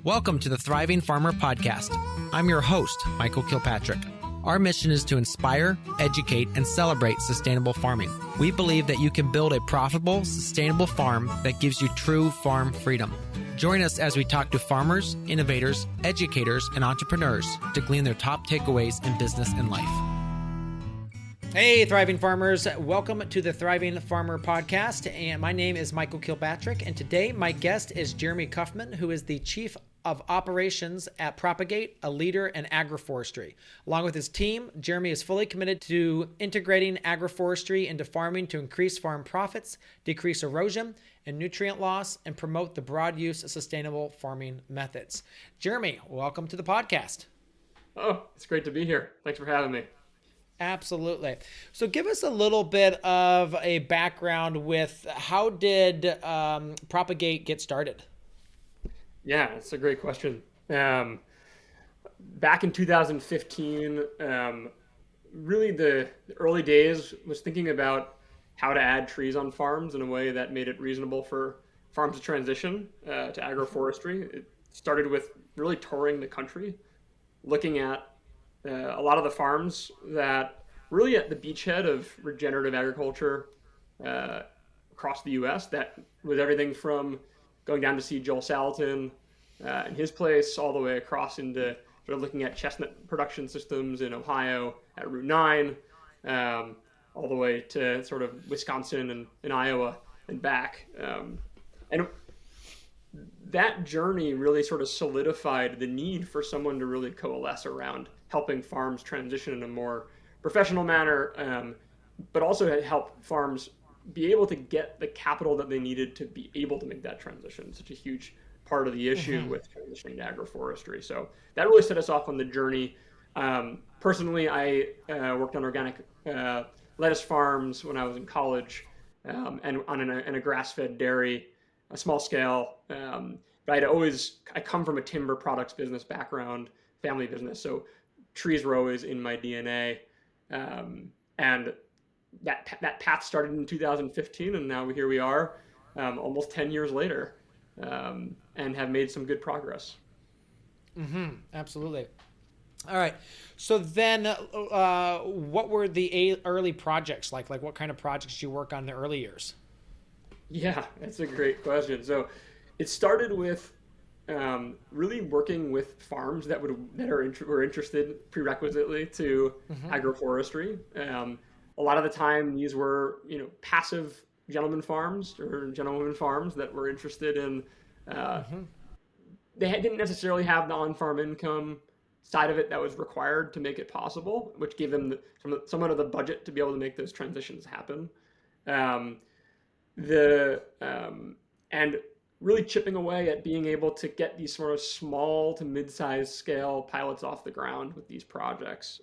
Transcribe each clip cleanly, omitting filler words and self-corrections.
Welcome to the Thriving Farmer Podcast. I'm your host, Michael Kilpatrick. Our mission is to inspire, educate, and celebrate sustainable farming. We believe that you can build a profitable, sustainable farm that gives you true farm freedom. Join us as we talk to farmers, innovators, educators, and entrepreneurs to glean their top takeaways in business and life. Hey, Thriving Farmers. Welcome to the Thriving Farmer Podcast. And my name is Michael Kilpatrick. And today my guest is Jeremy Kaufman, who is the Chief of Operations at Propagate, a leader in agroforestry. Along with his team, Jeremy is fully committed to integrating agroforestry into farming to increase farm profits, decrease erosion and nutrient loss, and promote the broad use of sustainable farming methods. Jeremy, welcome to the podcast. Oh, it's great to be here. Thanks for having me. Absolutely. So give us a little bit of a background with how did Propagate get started? Yeah, it's a great question. Back in 2015, really the early days was thinking about how to add trees on farms in a way that made it reasonable for farms to transition to agroforestry. It started with really touring the country, looking at a lot of the farms that really at the beachhead of regenerative agriculture across the U.S. That was everything from going down to see Joel Salatin and his place, all the way across into sort of looking at chestnut production systems in Ohio at Route 9, all the way to sort of Wisconsin and Iowa and back. And that journey really sort of solidified the need for someone to really coalesce around helping farms transition in a more professional manner, but also help farms be able to get the capital that they needed to be able to make that transition. Such a huge part of the issue with transitioning to agroforestry. So that really set us off on the journey. Personally, I worked on organic lettuce farms when I was in college, and in a grass-fed dairy, a small scale. But I come from a timber products business background, family business. So trees were always in my DNA. And that path started in 2015, and now here we are, almost 10 years later, and have made some good progress. Absolutely. All right. So then what were the early projects like? Like what kind of projects did you work on in the early years? Yeah, that's a great question. So it started with really working with farms that were interested prerequisitely to agroforestry. A lot of the time, these were passive gentleman farms or gentlewoman farms that were interested in. They didn't necessarily have the on-farm income side of it that was required to make it possible, which gave them somewhat of the budget to be able to make those transitions happen. And really chipping away at being able to get these sort of small to mid-sized scale pilots off the ground with these projects.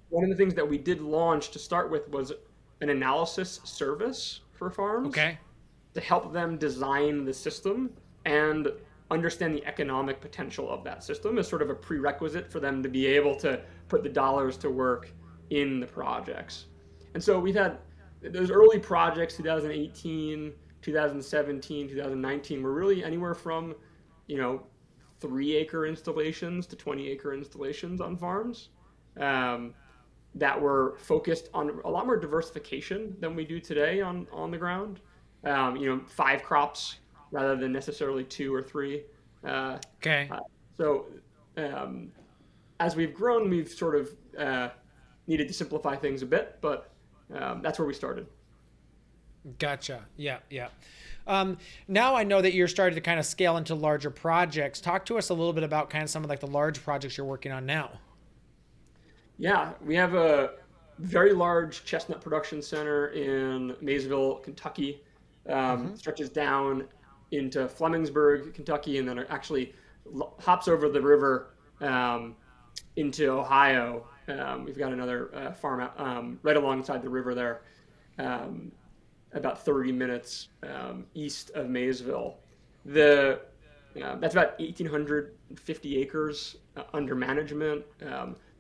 One of the things that we did launch to start with was an analysis service for farms to help them design the system and understand the economic potential of that system as sort of a prerequisite for them to be able to put the dollars to work in the projects. And so we've had those early projects, 2018, 2017, 2019, were really anywhere from 3-acre installations to 20-acre installations on farms that were focused on a lot more diversification than we do today on the ground. 5 crops rather than necessarily 2 or 3. So as we've grown, we've sort of needed to simplify things a bit, but that's where we started. Gotcha. Yeah. Now I know that you're starting to kind of scale into larger projects. Talk to us a little bit about kind of some of like the large projects you're working on now. Yeah, we have a very large chestnut production center in Maysville, Kentucky. Stretches down into Flemingsburg, Kentucky, and then it actually hops over the river into Ohio. We've got another farm right alongside the river there, about 30 minutes east of Maysville. That's about 1,850 acres under management.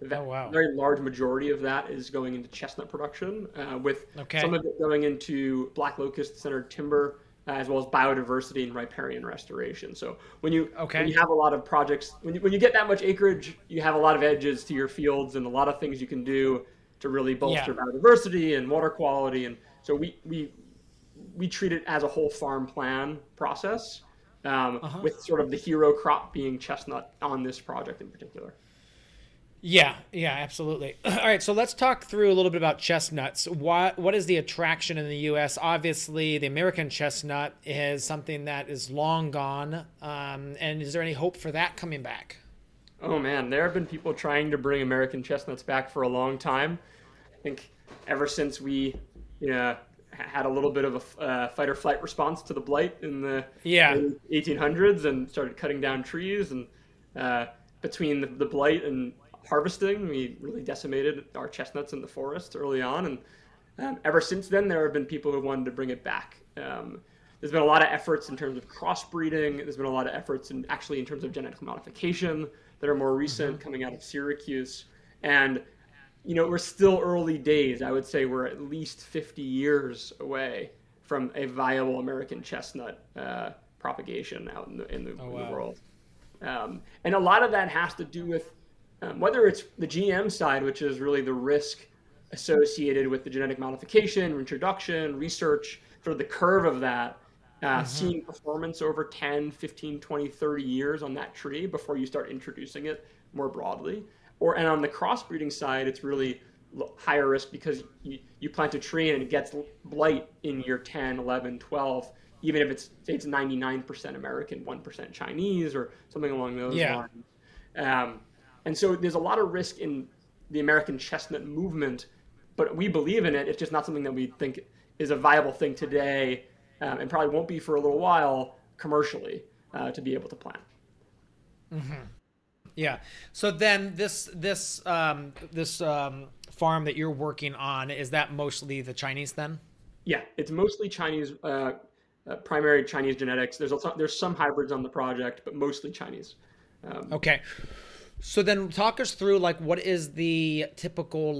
Very large majority of that is going into chestnut production, with some of it going into black locust centered timber as well as biodiversity and riparian restoration. So when Okay. you have a lot of projects, when you get that much acreage, you have a lot of edges to your fields and a lot of things you can do to really Yeah. bolster biodiversity and water quality. And so we treat it as a whole farm plan process, Uh-huh. with sort of the hero crop being chestnut on this project in particular. Yeah, yeah, absolutely. All right, so let's talk through a little bit about chestnuts. What is the attraction in the U.S.? Obviously, the American chestnut is something that is long gone. And is there any hope for that coming back? Oh man, there have been people trying to bring American chestnuts back for a long time. I think ever since we, you know, had a little bit of a fight or flight response to the blight in the Yeah. early 1800s and started cutting down trees. And uh, between the blight and harvesting, we really decimated our chestnuts in the forest early on. And ever since then, there have been people who wanted to bring it back. There's been a lot of efforts in terms of crossbreeding. There's been a lot of efforts in terms of genetic modification that are more Mm-hmm. recent coming out of Syracuse. And we're still early days. I would say we're at least 50 years away from a viable American chestnut propagation out Oh, in the wow. world. And a lot of that has to do with whether it's the GM side, which is really the risk associated with the genetic modification, introduction, research, sort of the curve of that, Mm-hmm. seeing performance over 10, 15, 20, 30 years on that tree before you start introducing it more broadly. And on the crossbreeding side, it's really higher risk because you plant a tree and it gets blight in year 10, 11, 12, even if it's 99% American, 1% Chinese or something along those Yeah. lines. Um, and so there's a lot of risk in the American chestnut movement, but we believe in it. It's just not something that we think is a viable thing today, and probably won't be for a little while commercially, to be able to plant. Yeah. So then this farm that you're working on, is that mostly the Chinese then? Yeah, it's mostly Chinese, primary Chinese genetics. There's some hybrids on the project, but mostly Chinese. Um, Okay. So then talk us through like what is the typical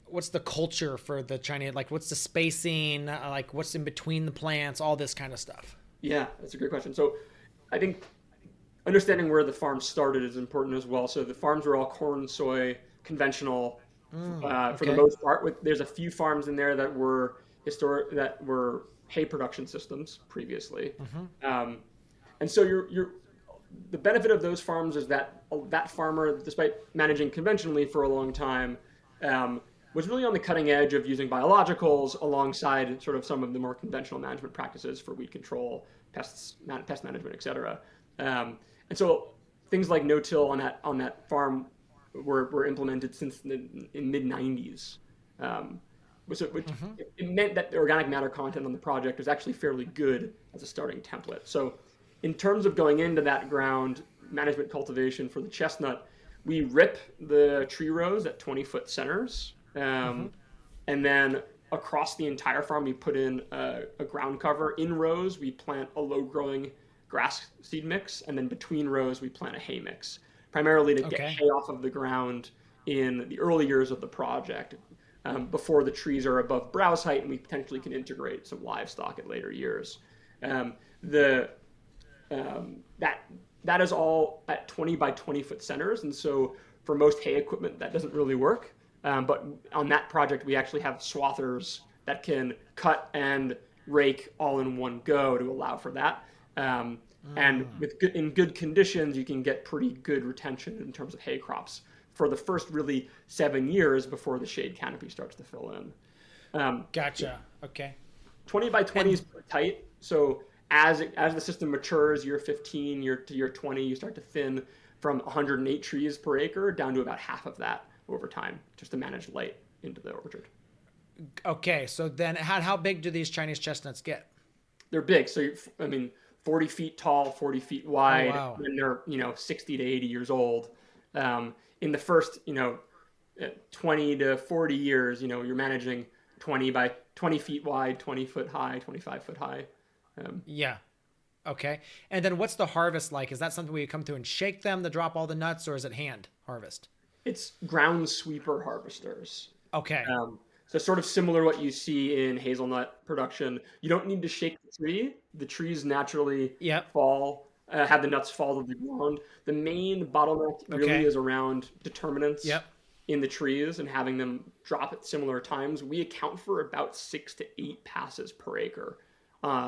what's the culture for the Chinese, like what's the spacing, like what's in between the plants, all this kind of stuff. yeah, that's a great question. So I think understanding where the farm started is important as well. So the farms were all corn, soy, conventional, for the Okay. most part. There's a few farms in there that were hay production systems previously, um, and so the benefit of those farms is that that farmer, despite managing conventionally for a long time, was really on the cutting edge of using biologicals alongside sort of some of the more conventional management practices for weed control, pest management, et cetera. And so things like no-till on that farm were implemented since in mid 90s. Which it meant that the organic matter content on the project was actually fairly good as a starting template. So in terms of going into that ground management cultivation for the chestnut, we rip the tree rows at 20-foot centers. And then across the entire farm, we put in a ground cover. In rows, we plant a low growing grass seed mix. And then between rows, we plant a hay mix, primarily to get Okay. hay off of the ground in the early years of the project, before the trees are above browse height and we potentially can integrate some livestock at later years. Um, the that that is all at 20 by 20-foot centers, and so for most hay equipment that doesn't really work. But on that project, we actually have swathers that can cut and rake all in one go to allow for that. And in good conditions, you can get pretty good retention in terms of hay crops for the first really 7 years before the shade canopy starts to fill in. Um, Gotcha. Okay. 20 by 20 is And pretty tight. So as the system matures, year 15, year 20, you start to thin from 108 trees per acre down to about half of that over time, just to manage light into the orchard. okay, so then how big do these Chinese chestnuts get? They're big. So, I mean, 40 feet tall, 40 feet Oh, wide, wow. and they're, 60 to 80 years old. In the first, 20 to 40 years, you're managing 20 by 20 feet wide, 20-foot high, 25-foot high. Um, Yeah. Okay. And then what's the harvest like? Is that something where you come through and shake them to drop all the nuts, or is it hand harvest? it's ground sweeper harvesters. Okay. Um, So sort of similar what you see in hazelnut production. You don't need to shake the tree. The trees naturally Yep. fall, have the nuts fall to the ground. The main bottleneck really Okay. is around determinants Yep. in the trees and having them drop at similar times. We account for about 6 to 8 passes per acre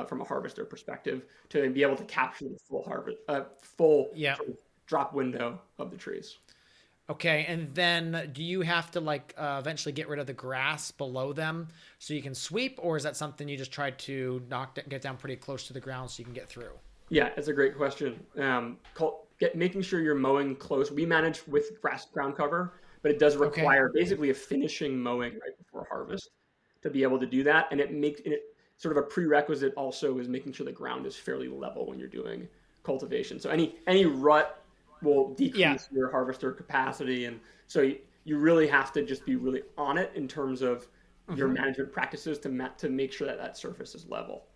from a harvester perspective to be able to capture the full harvest, full Yep. sort of drop window of the trees. Okay, and then do you have to like eventually get rid of the grass below them so you can sweep, or is that something you just try to get down pretty close to the ground so you can get through? Yeah, it's a great question. Making sure you're mowing close. We manage with grass ground cover, but it does Okay. require basically a finishing mowing right before harvest to be able to do that. And it sort of a prerequisite also is making sure the ground is fairly level when you're doing cultivation. So any rut will Yeah. decrease your harvester capacity, and so you really have to just be really on it in terms of your management practices to make sure that that surface is level.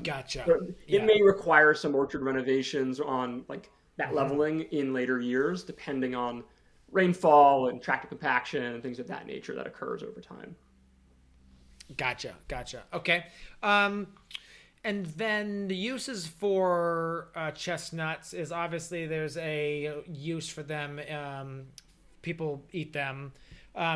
Gotcha. So it Yeah. may require some orchard renovations on like that leveling in later years, depending on rainfall and tractor compaction and things of that nature that occurs over time. Gotcha. Gotcha. Okay. Um, and then the uses for chestnuts is obviously there's a use for them. People eat them.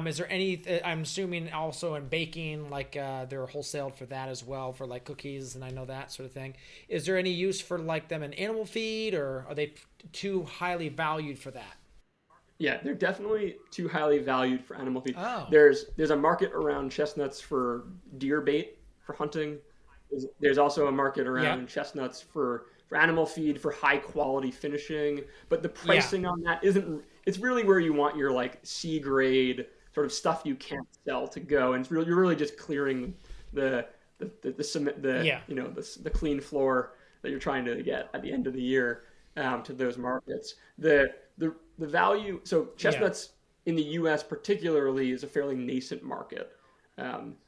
Is there any? I'm assuming also in baking, like they're wholesaled for that as well, for like cookies, and I know that sort of thing. Is there any use for like them in animal feed, or are they too highly valued for that? Yeah, they're definitely too highly valued for animal feed. Oh, There's a market around chestnuts for deer bait for hunting. There's also a market yep, around chestnuts for animal feed for high quality finishing, but the yeah, pricing on that isn't. It's really where you want your like C grade sort of stuff you can't sell to go, and you're really just clearing the the cement yeah, the clean floor that you're trying to get at the end of the year to those markets. The value, so yeah, chestnuts in the U.S. particularly is a fairly nascent market,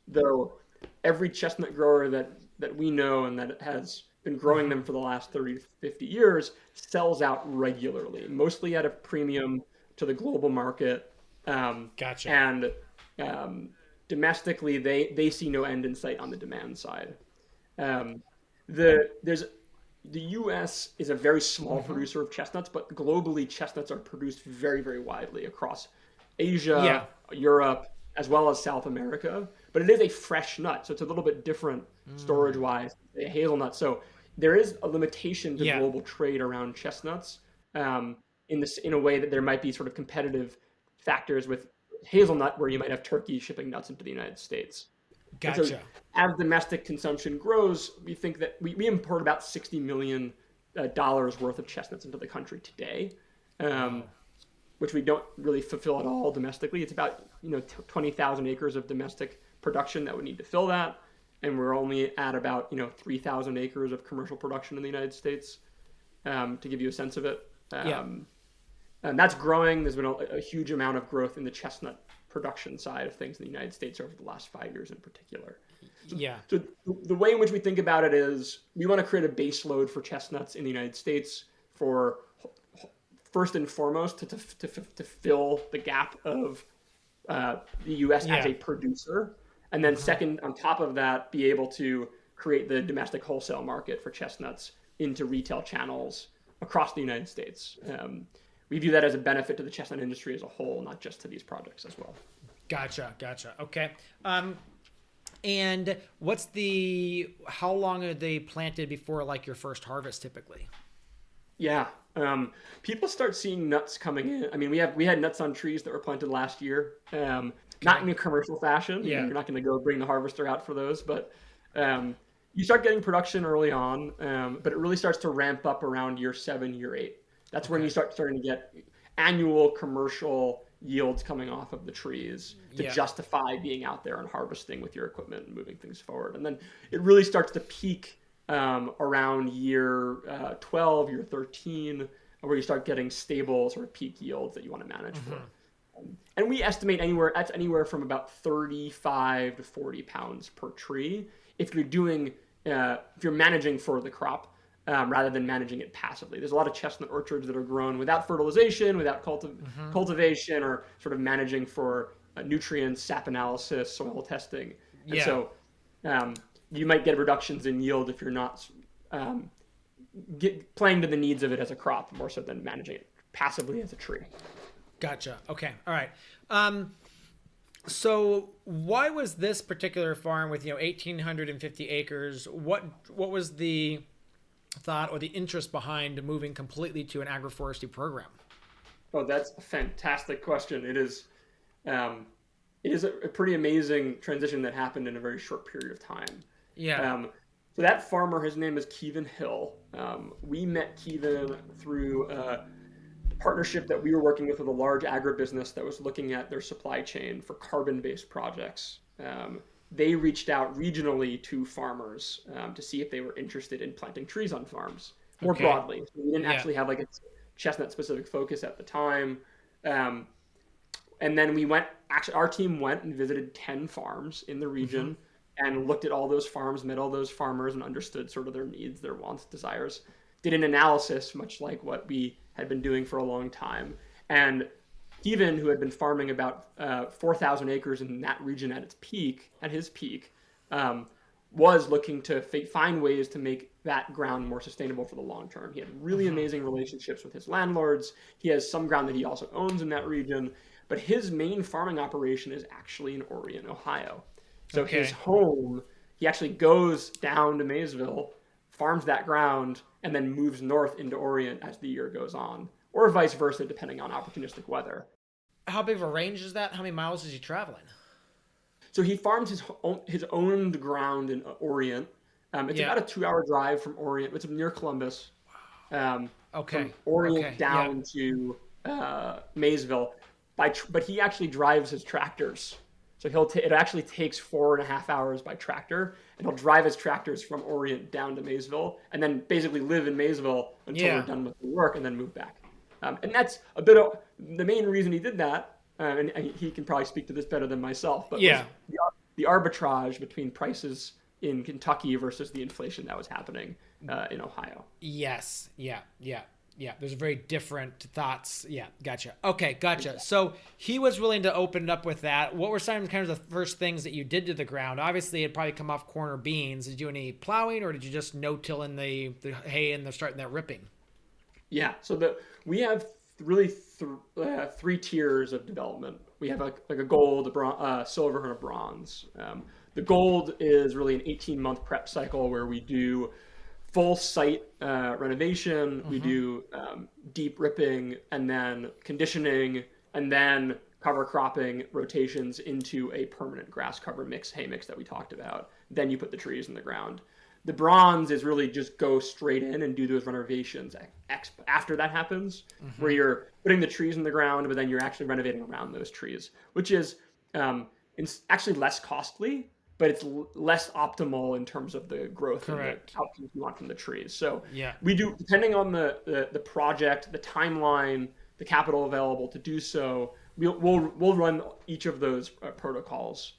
though every chestnut grower that we know and that has been growing them for the last 30 to 50 years sells out regularly, mostly at a premium to the global market. Um, gotcha. and domestically, they see no end in sight on the demand side. Um, there's the U.S. is a very small producer of chestnuts, but globally, chestnuts are produced very, very widely across Yeah, Asia, Europe, as well as South America. But it is a fresh nut, so it's a little bit different storage-wise than a hazelnut. So there is a limitation to yeah, global trade around chestnuts in a way that there might be sort of competitive factors with hazelnut, where you might have Turkey shipping nuts into the United States. And so gotcha. as domestic consumption grows, we think that we import about $60 million worth of chestnuts into the country today, um, Wow. which we don't really fulfill at all domestically. It's about 20,000 acres of domestic production that would need to fill that, and we're only at about 3,000 acres of commercial production in the United States. To give you a sense of it, Yeah, and that's growing. There's been a huge amount of growth in the chestnut production side of things in the United States over the last 5 years in particular. yeah, So the way in which we think about it is we want to create a base load for chestnuts in the United States for first and foremost to fill the gap of the U.S. as yeah. a producer, and then second on top of that, be able to create the domestic wholesale market for chestnuts into retail channels across the United States. We view that as a benefit to the chestnut industry as a whole, not just to these projects as well. Gotcha, gotcha. Okay. And what's the how long are they planted before like your first harvest typically? Yeah, people start seeing nuts coming in. I mean, we had nuts on trees that were planted last year, not Okay. in a commercial fashion. Yeah. You're not going to go bring the harvester out for those, but you start getting production early on. But it really starts to ramp up around year 7, year 8. That's when you Okay. start starting to get annual commercial yields coming off of the trees to Yeah. justify being out there and harvesting with your equipment and moving things forward. And then it really starts to peak around year 12, year 13, where you start getting stable sort of peak yields that you want to manage for. And we estimate anywhere from about 35 to 40 pounds per tree if you're managing for the crop rather than managing it passively. There's a lot of chestnut orchards that are grown without fertilization, without cultivation, or sort of managing for nutrients, sap analysis, soil testing. And Yeah. so you might get reductions in yield if you're not playing to the needs of it as a crop more so than managing it passively as a tree. Gotcha. Okay. All right. So why was this particular farm with 1,850 acres? What was the thought or the interest behind moving completely to an agroforestry program? Oh, that's a fantastic question. It is a pretty amazing transition that happened in a very short period of time. Yeah. So that farmer, his name is Kevin Hill. We met Kevin through a partnership that we were working with a large agribusiness that was looking at their supply chain for carbon-based projects. They reached out regionally to farmers to see if they were interested in planting trees on farms more broadly. So we didn't actually have like a chestnut specific focus at the time. And then our team went and visited 10 farms in the region and looked at all those farms, met all those farmers and understood sort of their needs, their wants, desires, did an analysis, much like what we had been doing for a long time. And Kevin, who had been farming about 4,000 acres in that region at his peak, was looking to find ways to make that ground more sustainable for the long term. He had really amazing relationships with his landlords. He has some ground that he also owns in that region, but his main farming operation is actually in Orient, Ohio. So his home, he actually goes down to Maysville, farms that ground, and then moves north into Orient as the year goes on, or vice versa, depending on opportunistic weather. How big of a range is that? How many miles is he traveling? So he farms his owned ground in Orient. It's about a 2-hour drive from Orient. It's near Columbus. From Orient down to Maysville. But he actually drives his tractors. So it actually takes 4.5 hours by tractor, and he'll drive his tractors from Orient down to Maysville, and then basically live in Maysville until we're done with the work, and then move back. And that's a bit of the main reason he did that. And he can probably speak to this better than myself. But the arbitrage between prices in Kentucky versus the inflation that was happening in Ohio. Yes. Yeah. There's very different thoughts. Yeah. Gotcha. Okay. Gotcha. Exactly. So he was willing to open it up with that. What were some kind of the first things that you did to the ground? Obviously, it'd probably come off corner beans. Did you do any plowing, or did you just no-till in the hay and starting that ripping? Yeah. So we have really three tiers of development. We have like a gold, a silver, and a bronze. The gold is really an 18-month prep cycle where we do full site renovation, we do deep ripping, and then conditioning, and then cover cropping rotations into a permanent grass cover hay mix that we talked about. Then you put the trees in the ground. The bronze is really just go straight in and do those renovations after that happens, where you're putting the trees in the ground, but then you're actually renovating around those trees, which is it's actually less costly, but it's less optimal in terms of the growth and the outcomes you want from the trees. So we do, depending on the project, the timeline, the capital available to do so, we'll run each of those protocols.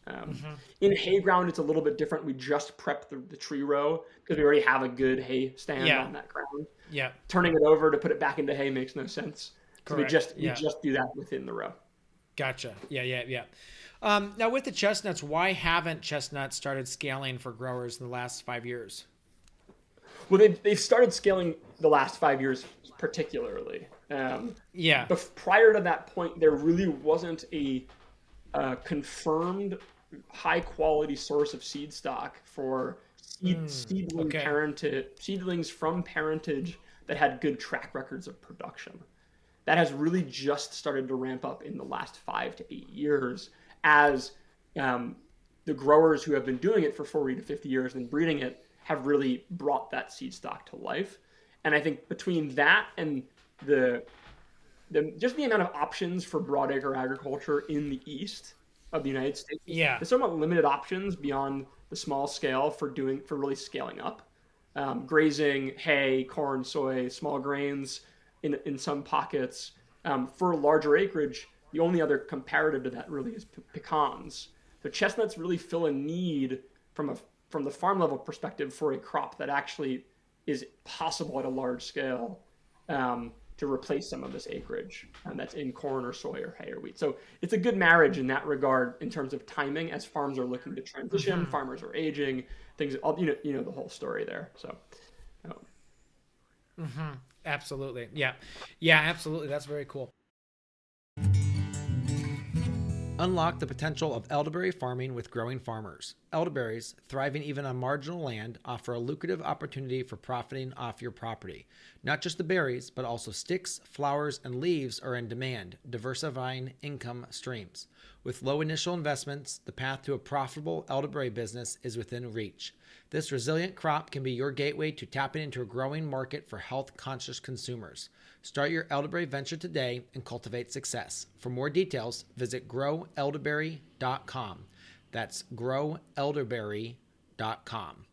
In hay ground, it's a little bit different. We just prep the tree row because we already have a good hay stand on that ground. Yeah. Turning it over to put it back into hay makes no sense. So we just do that within the row. Gotcha. Yeah. Now with the chestnuts, why haven't chestnuts started scaling for growers in the last 5 years? Well, they've started scaling the last 5 years particularly. But prior to that point, there really wasn't a confirmed high quality source of seed stock for seedlings from parentage that had good track records of production. That has really just started to ramp up in the last 5 to 8 years as the growers who have been doing it for 40 to 50 years and breeding it have really brought that seed stock to life. And I think between that and just the amount of options for broadacre agriculture in the east of the United States, there's somewhat limited options beyond the small scale for really scaling up. Grazing, hay, corn, soy, small grains in some pockets. For larger acreage, the only other comparative to that really is pecans. So chestnuts really fill a need from the farm level perspective for a crop that actually is possible at a large scale to replace some of this acreage that's in corn or soy or hay or wheat. So it's a good marriage in that regard in terms of timing as farms are looking to transition, farmers are aging, things, the whole story there. So. Absolutely. Yeah. Yeah, absolutely. That's very cool. Unlock the potential of elderberry farming with growing farmers. Elderberries, thriving even on marginal land, offer a lucrative opportunity for profiting off your property. Not just the berries, but also sticks, flowers, and leaves are in demand, diversifying income streams. With low initial investments, the path to a profitable elderberry business is within reach. This resilient crop can be your gateway to tapping into a growing market for health-conscious consumers. Start your elderberry venture today and cultivate success. For more details, visit growelderberry.com. That's growelderberry.com.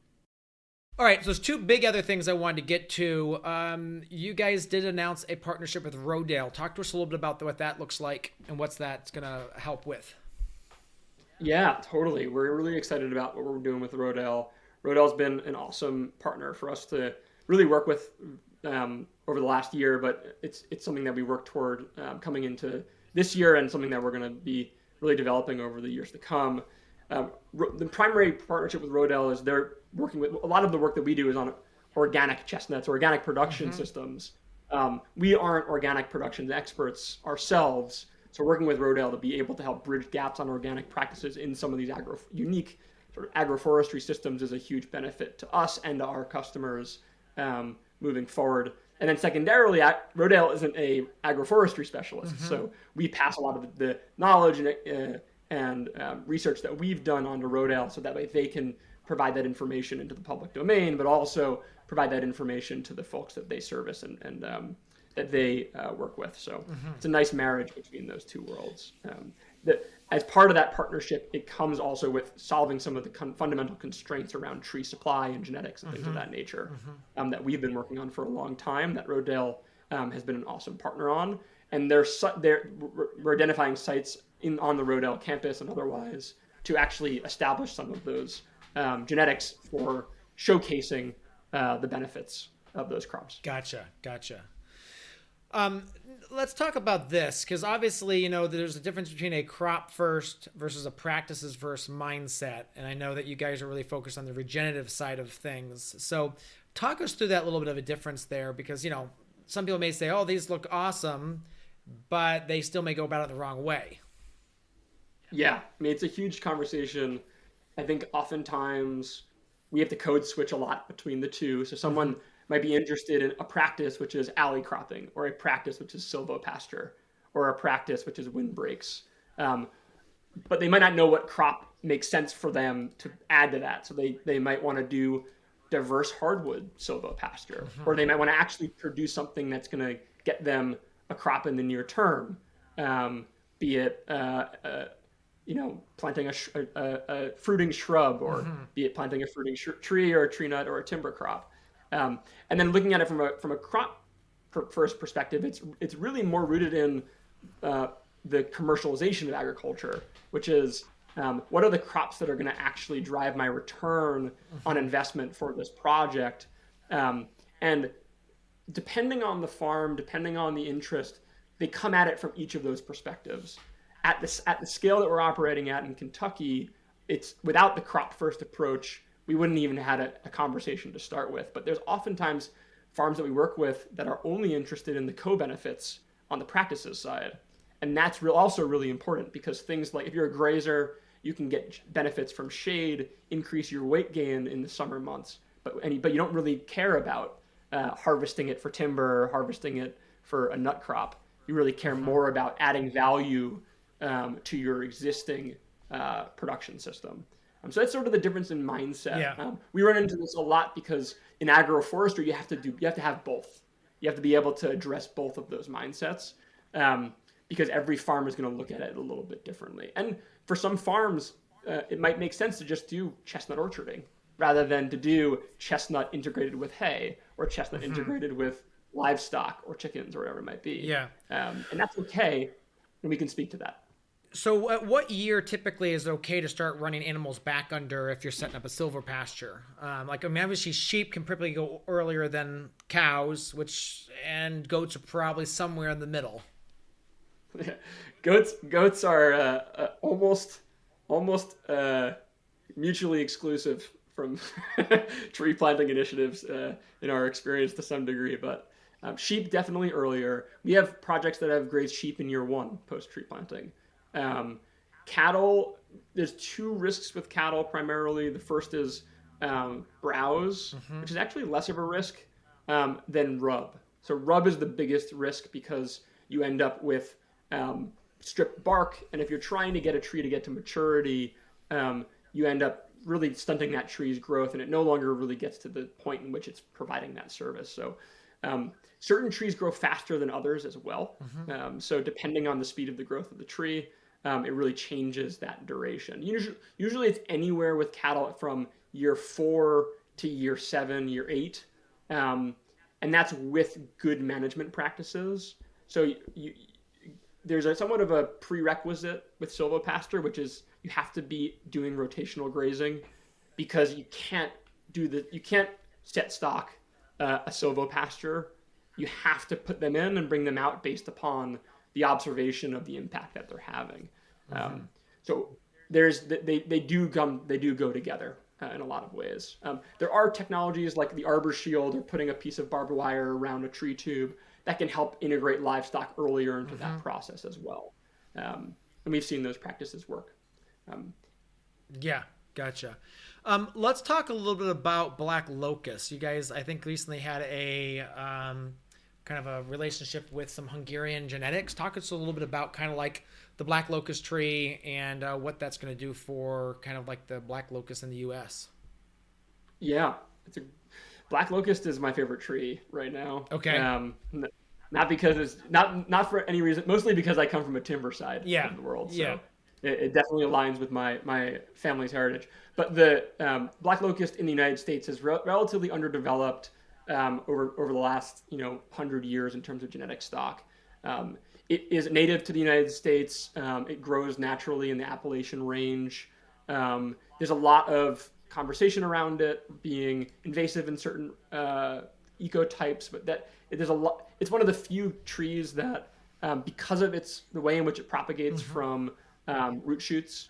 All right, so there's two big other things I wanted to get to. You guys did announce a partnership with Rodale. Talk to us a little bit about what that looks like and what's that's going to help with. Yeah, totally. We're really excited about what we're doing with Rodale. Rodale's been an awesome partner for us to really work with over the last year, but it's something that we work toward coming into this year and something that we're going to be really developing over the years to come. The primary partnership with Rodale is they're working with a lot of the work that we do is on organic chestnuts, organic production systems. We aren't organic production experts ourselves, so working with Rodale to be able to help bridge gaps on organic practices in some of these unique sort of agroforestry systems is a huge benefit to us and to our customers moving forward. And then secondarily, Rodale isn't a agroforestry specialist, so we pass a lot of the knowledge and research that we've done onto Rodale, so that way they can provide that information into the public domain, but also provide that information to the folks that they service and that they work with. So it's a nice marriage between those two worlds. As part of that partnership, it comes also with solving some of the fundamental constraints around tree supply and genetics and things of that nature that we've been working on for a long time, that Rodale has been an awesome partner on. And we're identifying sites on the Rodale campus and otherwise to actually establish some of those genetics for showcasing the benefits of those crops. Gotcha. Let's talk about this, because obviously, there's a difference between a crop first versus a practices first mindset. And I know that you guys are really focused on the regenerative side of things. So talk us through that little bit of a difference there, because, some people may say, oh, these look awesome, but they still may go about it the wrong way. Yeah, it's a huge conversation. I think oftentimes we have to code switch a lot between the two. So someone might be interested in a practice which is alley cropping, or a practice which is silvopasture, or a practice which is windbreaks. But they might not know what crop makes sense for them to add to that. So they might want to do diverse hardwood silvopasture, or they might want to actually produce something that's going to get them a crop in the near term, be it planting a fruiting shrub, or be it planting a fruiting tree or a tree nut or a timber crop. And then looking at it from a crop first perspective, it's really more rooted in the commercialization of agriculture, which is what are the crops that are going to actually drive my return on investment for this project, and depending on the farm, depending on the interest, they come at it from each of those perspectives. At the scale that we're operating at in Kentucky, it's without the crop first approach, we wouldn't even have had a conversation to start with. But there's oftentimes farms that we work with that are only interested in the co-benefits on the practices side. And that's also really important, because things like if you're a grazer, you can get benefits from shade, increase your weight gain in the summer months, but you don't really care about harvesting it for timber or harvesting it for a nut crop. You really care more about adding value to your existing production system. So that's sort of the difference in mindset. Yeah. We run into this a lot because in agroforestry, you have to have both. You have to be able to address both of those mindsets, because every farm is going to look at it a little bit differently. And for some farms, it might make sense to just do chestnut orcharding rather than to do chestnut integrated with hay, or chestnut integrated with livestock or chickens or whatever it might be. Yeah. And that's okay, and we can speak to that. So what year typically is okay to start running animals back under if you're setting up a silver pasture? Like, I mean, obviously sheep can probably go earlier than cows, and goats are probably somewhere in the middle. Yeah. Goats are almost mutually exclusive from tree planting initiatives in our experience to some degree, but sheep definitely earlier. We have projects that have grazed sheep in year one post tree planting. Um, Cattle, there's two risks with cattle primarily. The first is browse, which is actually less of a risk than rub. So rub is the biggest risk because you end up with stripped bark, and if you're trying to get a tree to get to maturity, you end up really stunting that tree's growth, and it no longer really gets to the point in which it's providing that service. So certain trees grow faster than others as well. So depending on the speed of the growth of the tree, it really changes that duration. Usually it's anywhere with cattle from year 4 to year 7, year 8. And that's with good management practices. So there's somewhat of a prerequisite with silvopasture, which is you have to be doing rotational grazing because you can't set stock a silvopasture. You have to put them in and bring them out based upon the observation of the impact that they're having. So they do go together in a lot of ways. There are technologies like the arbor shield or putting a piece of barbed wire around a tree tube that can help integrate livestock earlier into that process as well. And we've seen those practices work. Yeah, gotcha. Let's talk a little bit about black locust. You guys, I think, recently had a kind of a relationship with some Hungarian genetics. Talk us a little bit about kind of like the black locust tree and what that's going to do for kind of like the black locust in the U.S. Yeah, black locust is my favorite tree right now. Okay. Not because it's not for any reason, mostly because I come from a timber side of the world. So Yeah. it definitely aligns with my family's heritage. But the black locust in the United States is relatively underdeveloped over the last 100 years in terms of genetic stock. It is native to the United States. It grows naturally in the Appalachian Range. There's a lot of conversation around it being invasive in certain ecotypes, but there's a lot. It's one of the few trees that, because of the way in which it propagates from root shoots,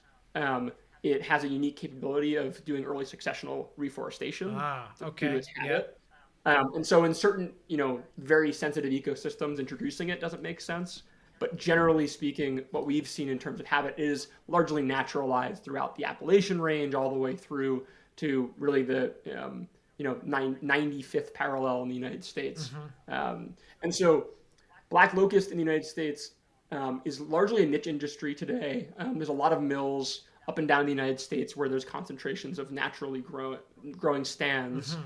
it has a unique capability of doing early successional reforestation. Okay. Due to its habit. And so in certain, very sensitive ecosystems, introducing it doesn't make sense. But generally speaking, what we've seen in terms of habit is largely naturalized throughout the Appalachian Range all the way through to really the 95th parallel in the United States. And so black locust in the United States is largely a niche industry today. There's a lot of mills up and down the United States where there's concentrations of naturally growing stands.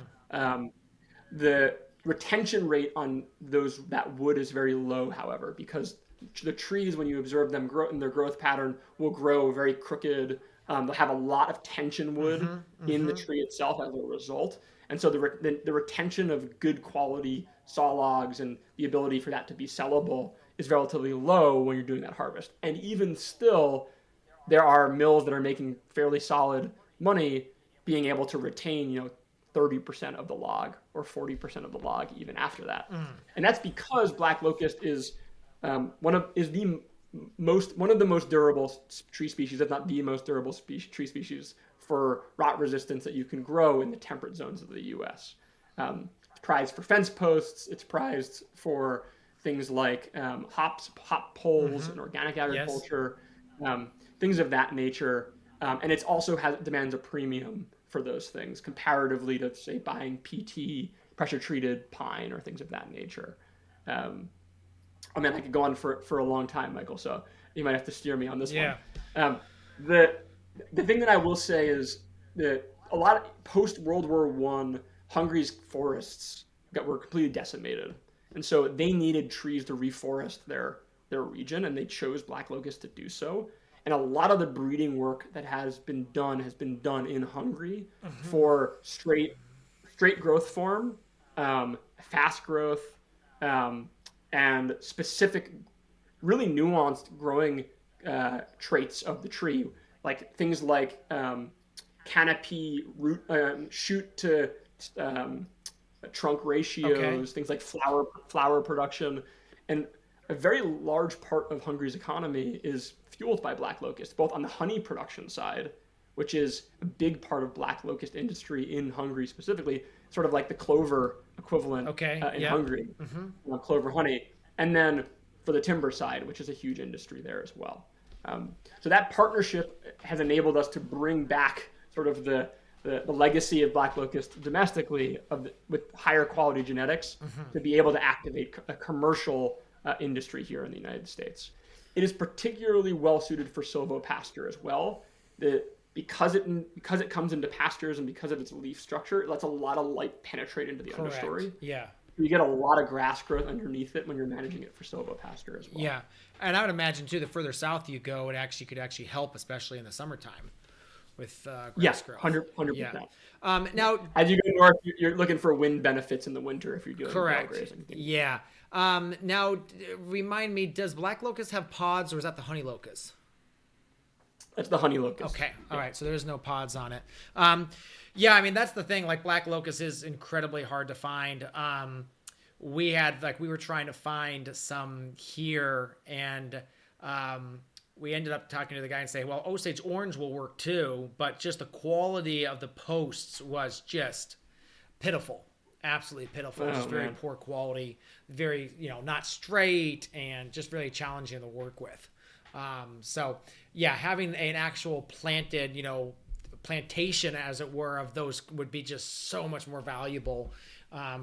The retention rate on that wood is very low, however, because the trees, when you observe them grow in their growth pattern, will grow very crooked. They'll have a lot of tension wood in the tree itself as a result. And so the retention of good quality saw logs and the ability for that to be sellable is relatively low when you're doing that harvest. And even still, there are mills that are making fairly solid money being able to retain, 30% of the log or 40% of the log even after that. And that's because black locust is one of the most durable tree species, if not the most durable tree species for rot resistance that you can grow in the temperate zones of the U.S. It's prized for fence posts. It's prized for things like hop poles and organic agriculture, things of that nature. And it's also demands a premium for those things comparatively to, say, buying PT, pressure-treated pine or things of that nature. I could go on for a long time, Michael, so you might have to steer me on this one. The thing that I will say is that a lot of post-World War I, Hungary's forests were completely decimated. And so they needed trees to reforest their region, and they chose black locust to do so. And a lot of the breeding work that has been done in Hungary for straight growth form, fast growth, and specific, really nuanced growing traits of the tree, like things like canopy, root, shoot to trunk ratios, things like flower production, and a very large part of Hungary's economy is fueled by black locust, both on the honey production side, which is a big part of black locust industry in Hungary specifically, sort of like the clover equivalent in Hungary, clover honey, and then for the timber side, which is a huge industry there as well. So that partnership has enabled us to bring back sort of the legacy of black locust domestically with higher quality genetics to be able to activate a commercial industry here in the United States. It is particularly well suited for silvopasture as well. Because it comes into pastures and because of its leaf structure, it lets a lot of light penetrate into the understory. Yeah. You get a lot of grass growth underneath it when you're managing it for silvopasture as well. Yeah, and I would imagine too, the further south you go, it could actually help, especially in the summertime, with grass growth. 100%. Yeah. Now, as you go north, you're looking for wind benefits in the winter if you're doing correct. grazing. Yeah. Now, remind me, does black locust have pods, or is that the honey locust? That's the honey locust. Okay. All right. So there's no pods on it. Yeah. I mean, that's the thing. Like, black locust is incredibly hard to find. We were trying to find some here, and we ended up talking to the guy and saying, well, Osage orange will work too, but just the quality of the posts was just pitiful. Absolutely pitiful. Just very poor quality, very, not straight, and just really challenging to work with. So yeah, having an actual planted, plantation, as it were, of those would be just so much more valuable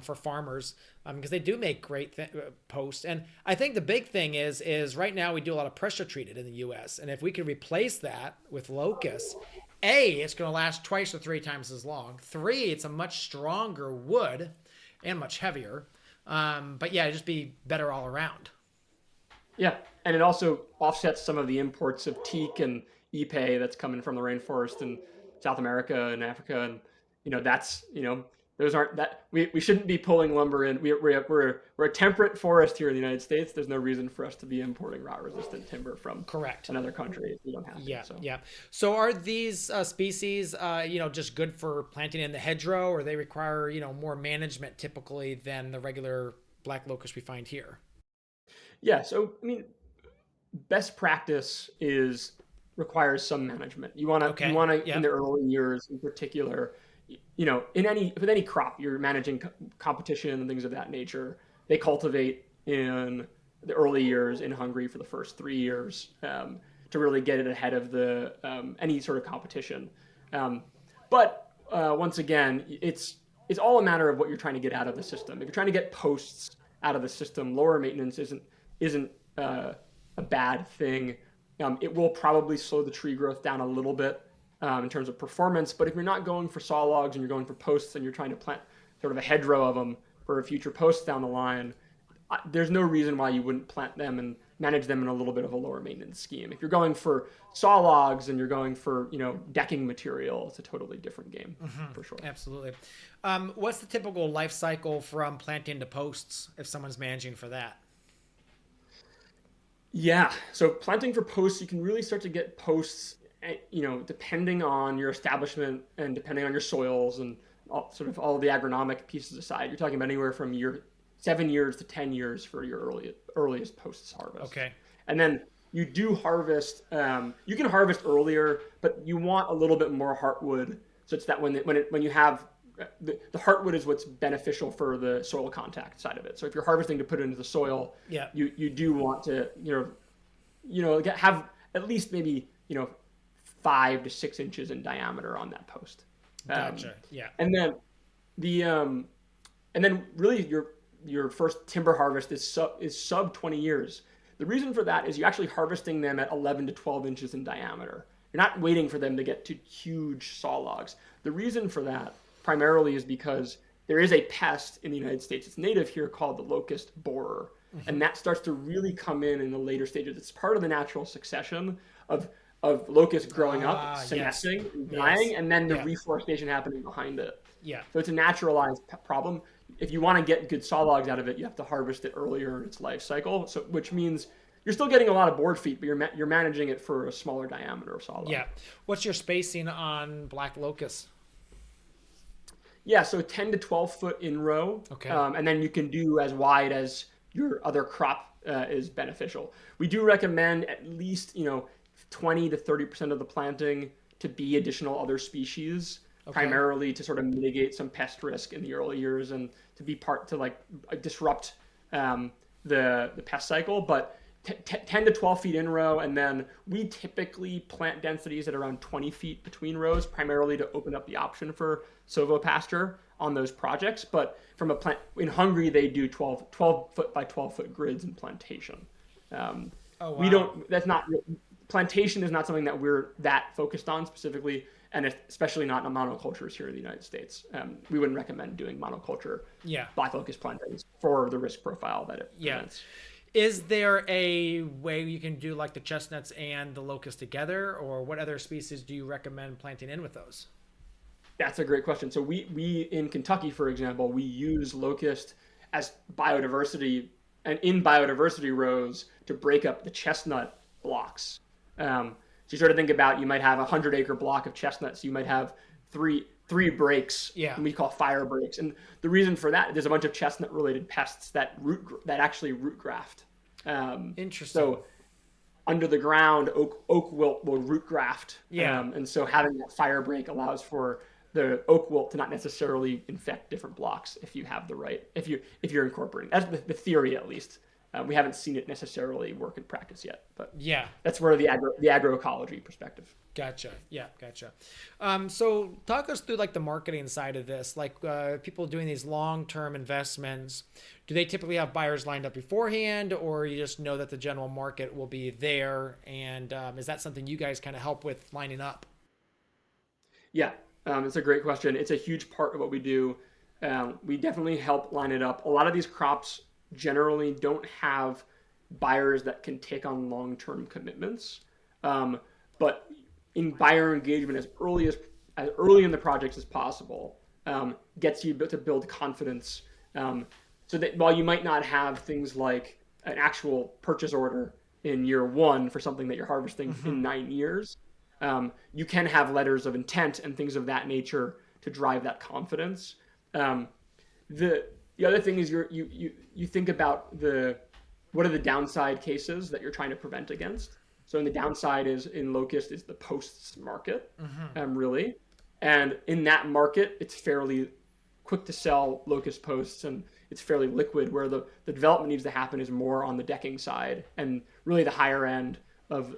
for farmers, because they do make great posts. And I think the big thing is right now we do a lot of pressure treated in the U.S. And if we could replace that with locusts, it's going to last twice or three times as long. 3, it's a much stronger wood and much heavier. But yeah, it'd just be better all around. Yeah, and it also offsets some of the imports of teak and ipe that's coming from the rainforest in South America and Africa, and that's those aren't that we shouldn't be pulling lumber in. We're a temperate forest here in the United States. There's no reason for us to be importing rot-resistant timber from another country if we don't have to. Yeah. So are these species just good for planting in the hedgerow, or they require more management typically than the regular black locust we find here? Yeah, so I mean, best practice requires some management. You want to in the early years in particular, with any crop you're managing competition and things of that nature. They cultivate in the early years in Hungary for the first 3 years to really get it ahead of the any sort of competition. But once again, it's all a matter of what you're trying to get out of the system. If you're trying to get posts out of the system, lower maintenance isn't a bad thing. It will probably slow the tree growth down a little bit in terms of performance, but if you're not going for saw logs and you're going for posts and you're trying to plant sort of a hedgerow of them for a future post down the line, there's no reason why you wouldn't plant them and manage them in a little bit of a lower maintenance scheme. If you're going for saw logs and you're going for decking material, it's a totally different game for sure. Absolutely. What's the typical life cycle from planting to posts if someone's managing for that? Yeah, so planting for posts, you can really start to get posts, depending on your establishment and depending on your soils and all the agronomic pieces aside. You're talking about anywhere from 7 years to 10 years for your earliest posts harvest. Okay. And then you do harvest. You can harvest earlier, but you want a little bit more heartwood, such that when you have the heartwood is what's beneficial for the soil contact side of it. So if you're harvesting to put it into the soil, you do want to have at least maybe 5 to 6 inches in diameter on that post. Gotcha. Yeah. And then really your first timber harvest is sub 20 years. The reason for that is you're actually harvesting them at 11 to 12 inches in diameter. You're not waiting for them to get to huge saw logs. The reason for that primarily is because there is a pest in the United States. It's native here called the locust borer. And that starts to really come in the later stages. It's part of the natural succession of locusts growing up, senescing, dying, and then the reforestation happening behind it. Yeah. So it's a naturalized problem. If you want to get good saw logs out of it, you have to harvest it earlier in its life cycle. So which means you're still getting a lot of board feet, but you're managing it for a smaller diameter of sawlog. Yeah. What's your spacing on black locust? Yeah, so 10 to 12 foot in row. Okay. And then you can do as wide as your other crop is beneficial. We do recommend at least, 20 to 30% of the planting to be additional other species, primarily to sort of mitigate some pest risk in the early years and to be to disrupt the pest cycle. But 10 to 12 feet in row, and then we typically plant densities at around 20 feet between rows, primarily to open up the option for silvopasture on those projects. But from a plant in Hungary, they do 12 foot by 12 foot grids in plantation. We don't. Plantation is not something that we're that focused on specifically, and especially not in monocultures here in the United States. We wouldn't recommend doing monoculture black locust plantings for the risk profile that it presents. Is there a way you can do like the chestnuts and the locust together, or what other species do you recommend planting in with those? That's a great question. So we in Kentucky, for example, we use locust as biodiversity and in biodiversity rows to break up the chestnut blocks. So you sort of think about, you might have a 100-acre block of chestnuts. You might have three breaks, we call fire breaks. And the reason for that, there's a bunch of chestnut-related pests that actually root graft. Interesting. So under the ground, oak wilt will root graft. And so having that fire break allows for the oak wilt to not necessarily infect different blocks if you have the right, if you're incorporating. That's the theory, at least. We haven't seen it necessarily work in practice yet, but that's where the agroecology perspective. Gotcha. Yeah, gotcha. So talk us through like the marketing side of this, like people doing these long-term investments. Do they typically have buyers lined up beforehand, or you just know that the general market will be there? And is that something you guys kind of help with lining up? Yeah, it's a great question. It's a huge part of what we do. We definitely help line it up. A lot of these crops generally don't have buyers that can take on long-term commitments. But in buyer engagement as early in the projects as possible gets you to build confidence. So that while you might not have things like an actual purchase order in year one for something that you're harvesting in 9 years, you can have letters of intent and things of that nature to drive that confidence. The other thing is you think about what are the downside cases that you're trying to prevent against. So in the downside in locust is the posts market, really. And in that market, it's fairly quick to sell locust posts, and it's fairly liquid, where the development needs to happen is more on the decking side and really the higher end of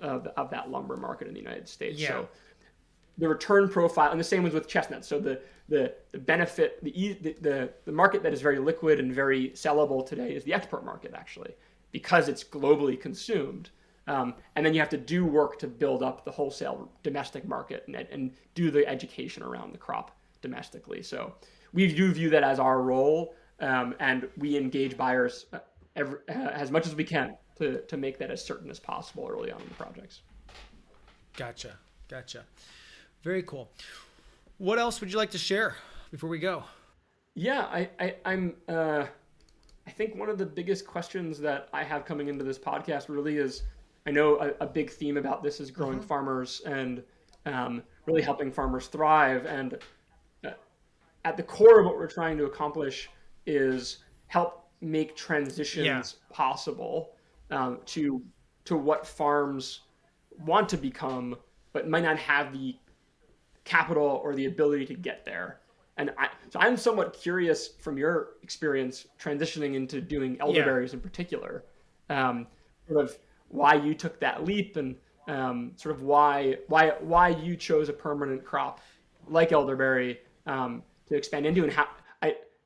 that lumber market in the United States. So the return profile, and the same was with chestnuts. So the benefit, the market that is very liquid and very sellable today is the export market, actually, because it's globally consumed. And then you have to do work to build up the wholesale domestic market and do the education around the crop domestically. So we do view that as our role, and we engage buyers as much as we can to make that as certain as possible early on in the projects. Gotcha. Very cool. What else would you like to share before we go? Yeah, I think one of the biggest questions that I have coming into this podcast really is, I know a big theme about this is growing farmers and really helping farmers thrive. And at the core of what we're trying to accomplish is help make transitions possible to what farms want to become, but might not have the capital or the ability to get there. And so I'm somewhat curious from your experience transitioning into doing elderberries in particular, sort of why you took that leap and sort of why you chose a permanent crop like elderberry to expand into, and how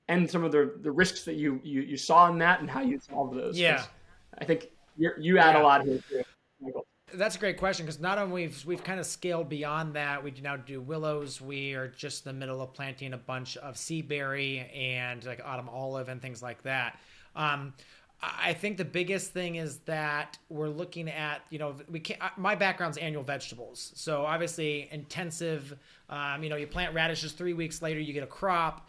and some of the risks that you saw in that and how you solved those. I think you add a lot here too, Michael. That's a great question, because not only we've kind of scaled beyond that, we now do willows. We are just in the middle of planting a bunch of seaberry and like autumn olive and things like that. I think the biggest thing is that we're looking at, we can't. My background's annual vegetables, so obviously intensive. You plant radishes, 3 weeks later you get a crop,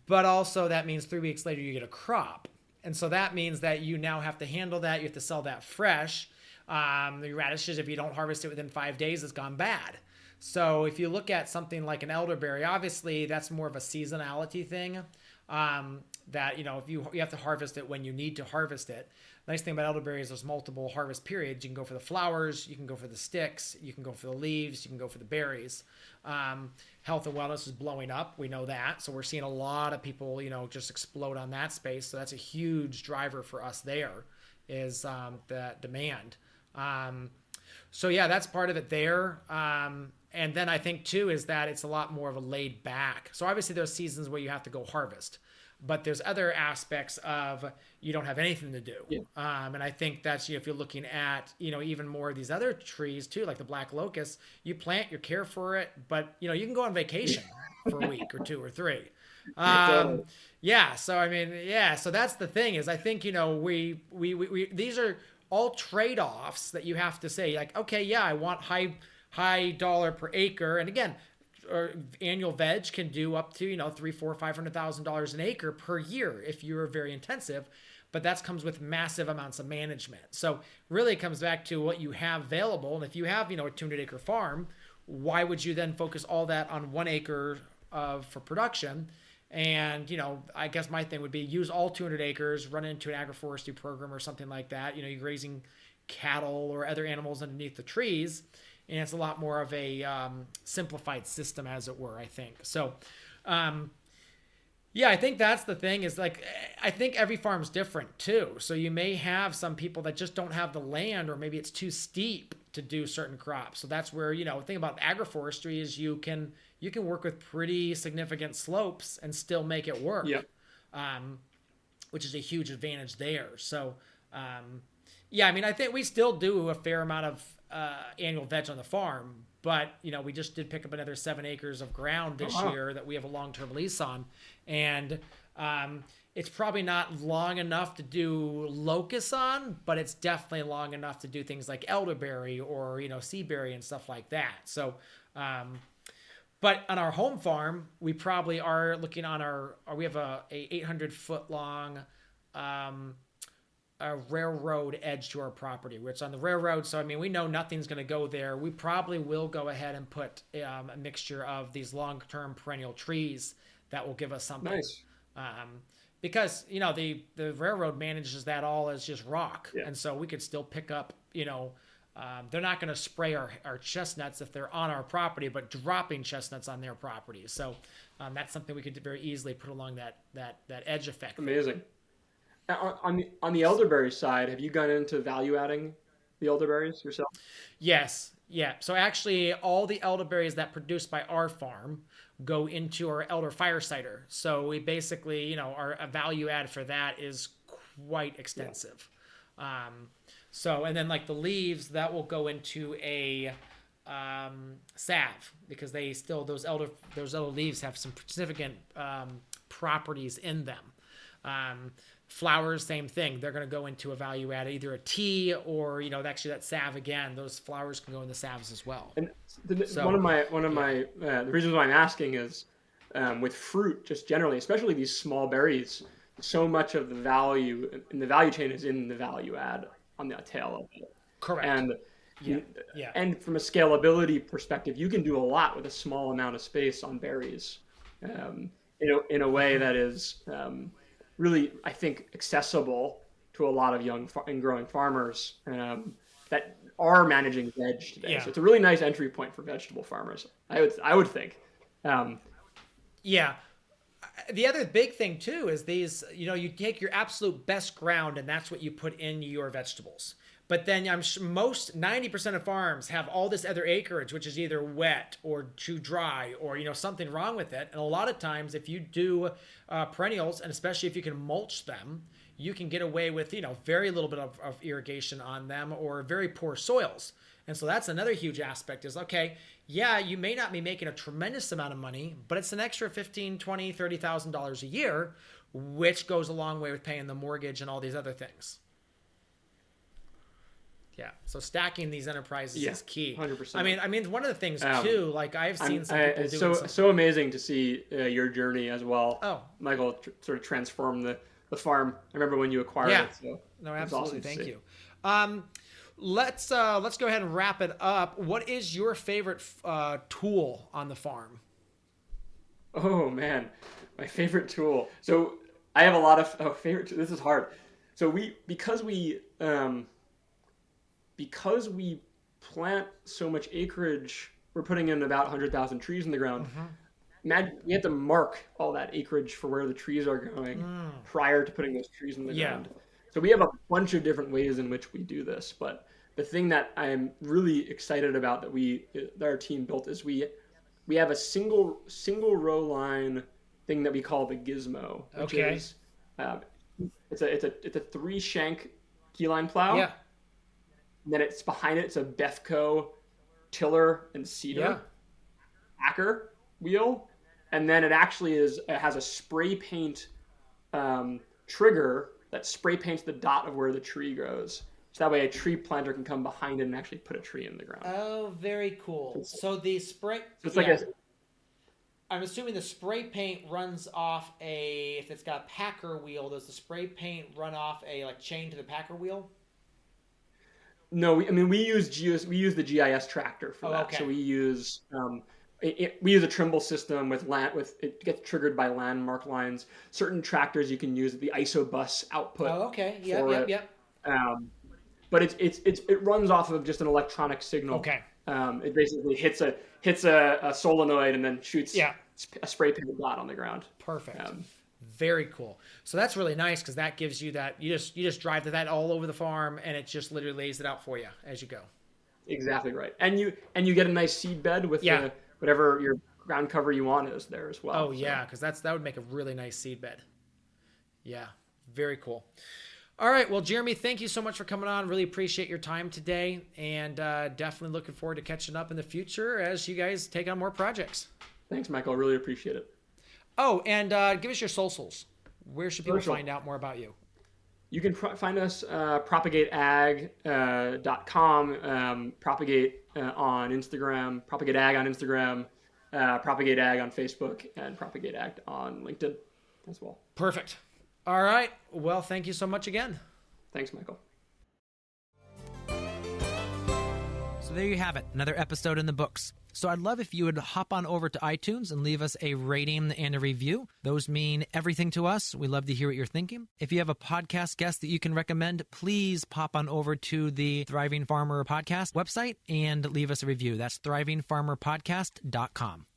but also that means 3 weeks later you get a crop. And so that means that you now have to handle that. You have to sell that fresh. The radishes, if you don't harvest it within 5 days, it's gone bad. So if you look at something like an elderberry, obviously that's more of a seasonality thing. That, if you have to harvest it when you need to harvest it. The nice thing about elderberries, there's multiple harvest periods. You can go for the flowers, you can go for the sticks, you can go for the leaves, you can go for the berries. Health and wellness is blowing up. We know that. So we're seeing a lot of people, just explode on that space. So that's a huge driver for us there is the demand. So yeah, that's part of it there. And then I think too is that it's a lot more of a laid back. So obviously there's seasons where you have to go harvest, but there's other aspects of you don't have anything to do. Yeah. And I think that's, if you're looking at, even more of these other trees too, like the black locust, you plant, you care for it, but you can go on vacation for a week or 2 or 3. Yeah. So, so that's the thing is I think, we these are all trade-offs that you have to say like, okay, yeah, I want high dollar per acre. And again, annual veg can do up to, $300,000-$500,000 an acre per year if you're very intensive, but that comes with massive amounts of management. So really it comes back to what you have available. And if you have, a 200-acre farm, why would you then focus all that on 1 acre for production? And, I guess my thing would be use all 200 acres, run into an agroforestry program or something like that. You're grazing cattle or other animals underneath the trees. And it's a lot more of a simplified system, as it were, I think. So, yeah, I think that's the thing is like, I think every farm's different too. So you may have some people that just don't have the land, or maybe it's too steep to do certain crops. So that's where, the thing about agroforestry is you can work with pretty significant slopes and still make it work. Yep. Which is a huge advantage there. So, yeah, I think we still do a fair amount of annual veg on the farm, but we just did pick up another 7 acres of ground this year that we have a long-term lease on, and it's probably not long enough to do locusts on, but it's definitely long enough to do things like elderberry or seaberry and stuff like that. So but on our home farm, we probably are looking on we have a 800-foot long a railroad edge to our property, which on the railroad. So, we know nothing's going to go there. We probably will go ahead and put a mixture of these long-term perennial trees that will give us something. Nice. Because, the railroad manages that all as just rock. Yeah. And so we could still pick up, they're not going to spray our chestnuts if they're on our property, but dropping chestnuts on their property. So that's something we could very easily put along that edge effect. Amazing. On the elderberry side, have you gone into value adding the elderberries yourself? Yes. Yeah. So actually all the elderberries that produced by our farm go into our elder fire cider. So we basically, our value add for that is quite extensive. Yeah. And then like the leaves that will go into a salve, because they still, those elder leaves have some significant properties in them. Flowers, same thing. They're going to go into a value add, either a tea or, actually that salve again. Those flowers can go into salves as well. And one of my the reasons why I'm asking is with fruit, just generally, especially these small berries, so much of the value in the value chain is in the value add on the tail of it. Correct. And and from a scalability perspective, you can do a lot with a small amount of space on berries, in a way that is really, I think, accessible to a lot of young and growing farmers that are managing veg today. Yeah. So it's a really nice entry point for vegetable farmers, I would think. Yeah. The other big thing too is these, you take your absolute best ground and that's what you put in your vegetables. But then I'm sure 90% of farms have all this other acreage, which is either wet or too dry or, something wrong with it. And a lot of times if you do perennials, and especially if you can mulch them, you can get away with, very little bit of irrigation on them or very poor soils. And so that's another huge aspect is, okay, yeah, you may not be making a tremendous amount of money, but it's an extra $15,000, $20,000, $30,000 a year, which goes a long way with paying the mortgage and all these other things. Yeah, so stacking these enterprises is key. 100%. I mean, one of the things too, like I've seen some people do. So amazing to see your journey as well. Oh, Michael, sort of transform the the farm. I remember when you acquired it. So no, it was absolutely. awesome to Thank see. you. Let's go ahead and wrap it up. What is your favorite tool on the farm? Oh man, my favorite tool. So I have a lot of favorite. This is hard. So because we plant so much acreage, we're putting in about 100,000 trees in the ground. Imagine we have to mark all that acreage for where the trees are going prior to putting those trees in the ground. So we have a bunch of different ways in which we do this, but the thing that I'm really excited about that our team built is we have a single row line thing that we call the gizmo, which is it's a 3-shank keyline plow. Yeah. And then it's behind it. It's a Bethco tiller and seeder packer wheel, and then it has a spray paint trigger that spray paints the dot of where the tree grows. So that way a tree planter can come behind it and actually put a tree in the ground. Oh, very cool. So the spray... So it's like I'm assuming the spray paint runs off if it's got a packer wheel, does the spray paint run off a chain to the packer wheel? No, we use the GIS tractor for that. Okay. So we use a Trimble system with it gets triggered by landmark lines. Certain tractors you can use the ISOBus output. Oh, okay. Yep. But it runs off of just an electronic signal. Okay. It basically hits a solenoid and then shoots a spray paint dot on the ground. Perfect. Very cool. So that's really nice because that gives you that you just drive that all over the farm and it just literally lays it out for you as you go. Exactly right. And you get a nice seed bed with whatever your ground cover you want is there as well. Oh yeah, because that would make a really nice seed bed. Yeah, very cool. All right, well, Jeremy, thank you so much for coming on. Really appreciate your time today, and definitely looking forward to catching up in the future as you guys take on more projects. Thanks, Michael. I really appreciate it. Oh, and give us your socials. Where should people find out more about you? You can find us propagateag.com, Propagate on Instagram, Propagate Ag on Instagram, Propagate Ag on Facebook, and Propagate Ag on LinkedIn as well. Perfect. All right. Well, thank you so much again. Thanks, Michael. So there you have it, another episode in the books. So I'd love if you would hop on over to iTunes and leave us a rating and a review. Those mean everything to us. We love to hear what you're thinking. If you have a podcast guest that you can recommend, please pop on over to the Thriving Farmer Podcast website and leave us a review. That's thrivingfarmerpodcast.com.